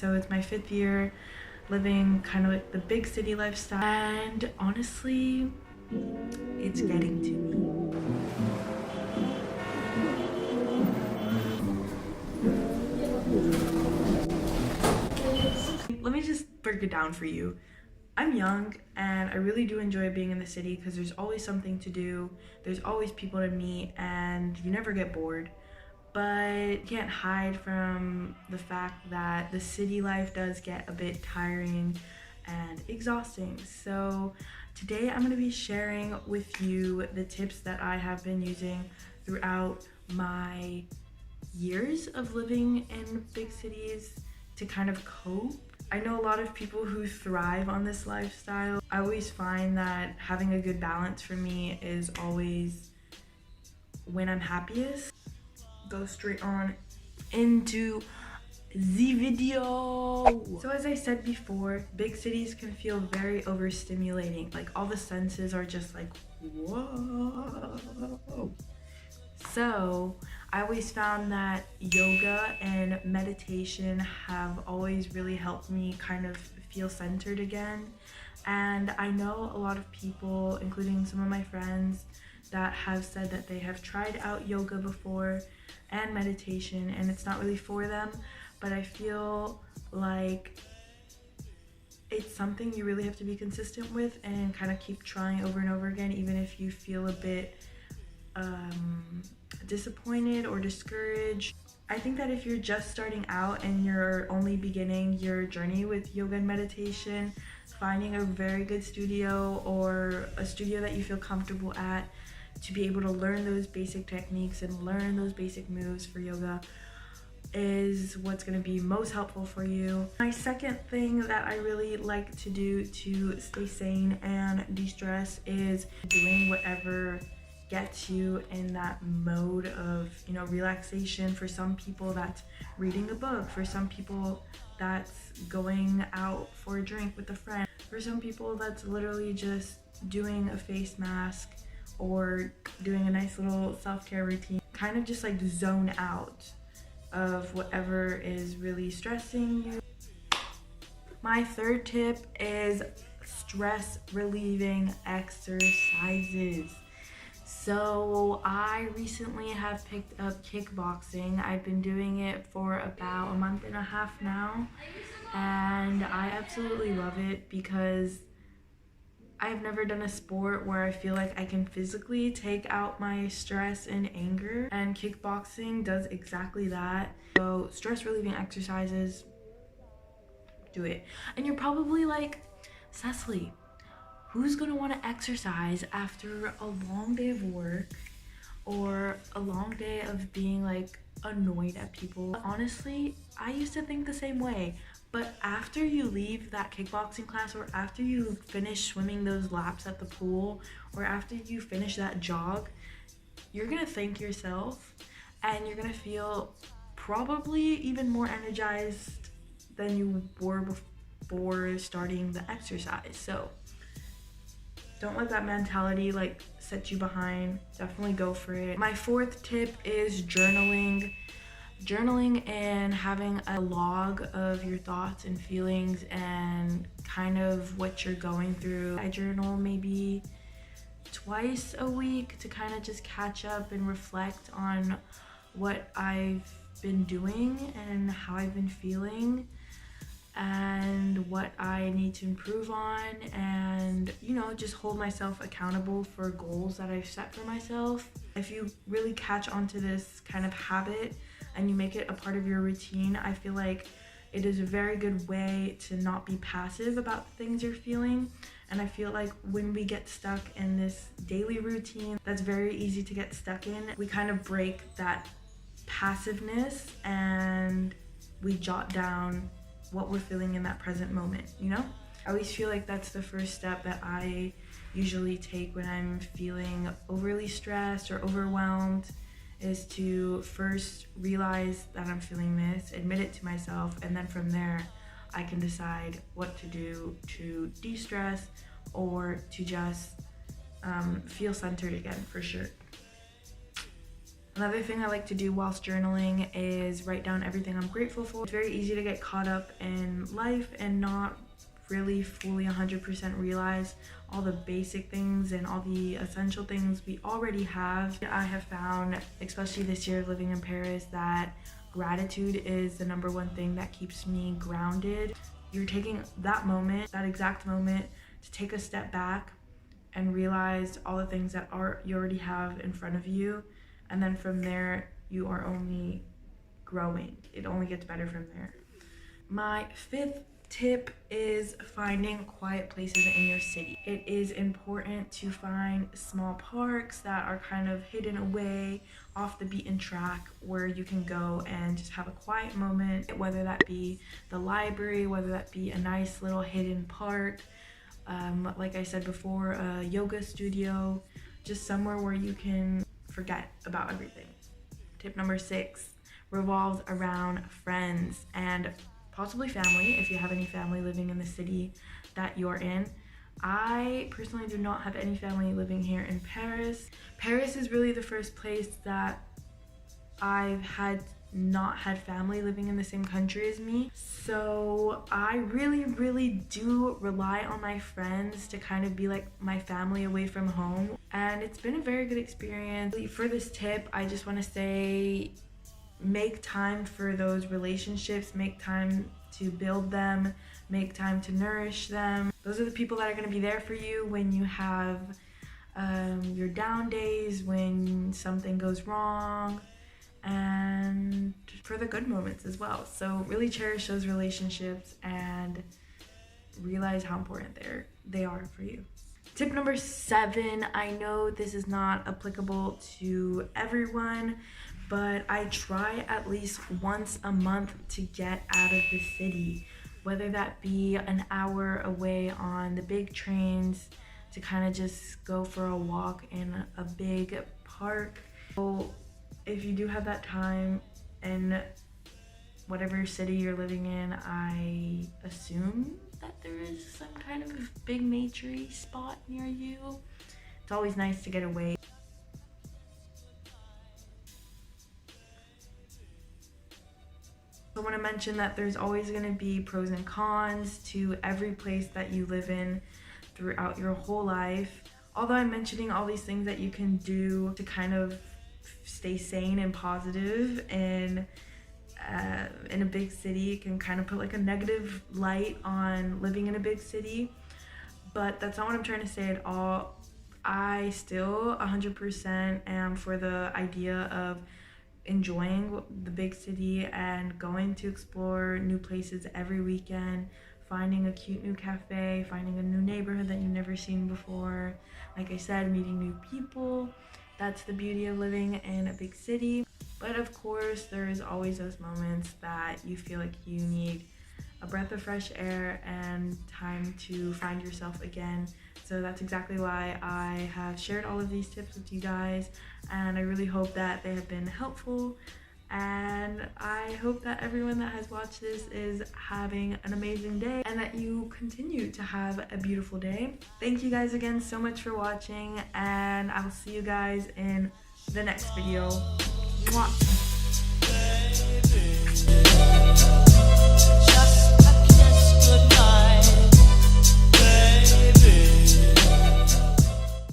So it's my 5th year living kind of like the big city lifestyle, and honestly, it's getting to me. Let me just break it down for you. I'm young and I really do enjoy being in the city because there's always something to do, there's always people to meet, and you never get bored. But you can't hide from the fact that the city life does get a bit tiring and exhausting. So today I'm going to be sharing with you the tips that I have been using throughout my years of living in big cities to kind of cope. I know a lot of people who thrive on this lifestyle. I always find that having a good balance for me is always when I'm happiest. Go straight on into the video. So as I said before, big cities can feel very overstimulating. Like all the senses are just like, whoa. So I always found that yoga and meditation have always really helped me kind of feel centered again. And I know a lot of people, including some of my friends, that have said that they have tried out yoga before and meditation and it's not really for them, but I feel like it's something you really have to be consistent with and kind of keep trying over and over again, even if you feel a bit disappointed or discouraged. I think that if you're just starting out and you're only beginning your journey with yoga and meditation, finding a very good studio or a studio that you feel comfortable at to be able to learn those basic techniques and learn those basic moves for yoga is what's going to be most helpful for you. My second thing that I really like to do to stay sane and de-stress is doing whatever gets you in that mode of, relaxation. For some people that's reading a book, for some people that's going out for a drink with a friend, for some people that's literally just doing a face mask or doing a nice little self-care routine. Kind of just like zone out of whatever is really stressing you. My third tip is stress relieving exercises. So I recently have picked up kickboxing. I've been doing it for about a month and a half now, and I absolutely love it because I've never done a sport where I feel like I can physically take out my stress and anger, and kickboxing does exactly that. So stress relieving exercises, do it. And you're probably like, Cecily, who's gonna want to exercise after a long day of work or a long day of being like annoyed at people? Honestly, I used to think the same way. But after you leave that kickboxing class, or after you finish swimming those laps at the pool, or after you finish that jog, you're gonna thank yourself and you're gonna feel probably even more energized than you were before starting the exercise. So don't let that mentality like set you behind. Definitely go for it. My fourth tip is journaling. Journaling and having a log of your thoughts and feelings and kind of what you're going through. I journal maybe twice a week to kind of just catch up and reflect on what I've been doing and how I've been feeling and what I need to improve on, and just hold myself accountable for goals that I've set for myself. If you really catch onto this kind of habit and you make it a part of your routine, I feel like it is a very good way to not be passive about the things you're feeling. And I feel like when we get stuck in this daily routine that's very easy to get stuck in, we kind of break that passiveness and we jot down what we're feeling in that present moment, I always feel like that's the first step that I usually take when I'm feeling overly stressed or overwhelmed, is to first realize that I'm feeling this, admit it to myself, and then from there I can decide what to do to de-stress or to just feel centered again, for sure. Another thing I like to do whilst journaling is write down everything I'm grateful for. It's very easy to get caught up in life and not really fully 100% realize all the basic things and all the essential things we already have. I have found, especially this year living in Paris, that gratitude is the number one thing that keeps me grounded. You're taking that moment, that exact moment, to take a step back and realize all the things that you already have in front of you, and then from there you are only growing. It only gets better from there. My fifth tip is finding quiet places in your city. It is important to find small parks that are kind of hidden away off the beaten track where you can go and just have a quiet moment, whether that be the library, whether that be a nice little hidden park, like I said before, a yoga studio, just somewhere where you can forget about everything. Tip number 6 revolves around friends and possibly family, if you have any family living in the city that you're in. I personally do not have any family living here in Paris. Paris is really the first place that I've not had family living in the same country as me. So I really do rely on my friends to kind of be like my family away from home. And it's been a very good experience. For this tip, I just want to say, make time for those relationships, make time to build them, make time to nourish them. Those are the people that are going to be there for you when you have your down days, when something goes wrong, and for the good moments as well. So really cherish those relationships and realize how important they are for you. Tip number 7, I know this is not applicable to everyone, but I try at least once a month to get out of the city, whether that be an hour away on the big trains to kind of just go for a walk in a big park. So if you do have that time in whatever city you're living in, I assume that there is some kind of big nature-y spot near you. It's always nice to get away. I want to mention that there's always going to be pros and cons to every place that you live in throughout your whole life. Although I'm mentioning all these things that you can do to kind of stay sane and positive in a big city, it can kind of put like a negative light on living in a big city, but that's not what I'm trying to say at all. I still 100% am for the idea of enjoying the big city and going to explore new places every weekend, finding a cute new cafe, finding a new neighborhood that you've never seen before. Like I said, meeting new people. That's the beauty of living in a big city. But of course, there is always those moments that you feel like you need a breath of fresh air and time to find yourself again. So that's exactly why I have shared all of these tips with you guys, and I really hope that they have been helpful, and I hope that everyone that has watched this is having an amazing day and that you continue to have a beautiful day. Thank you guys again so much for watching, and I'll see you guys in the next video. Mwah.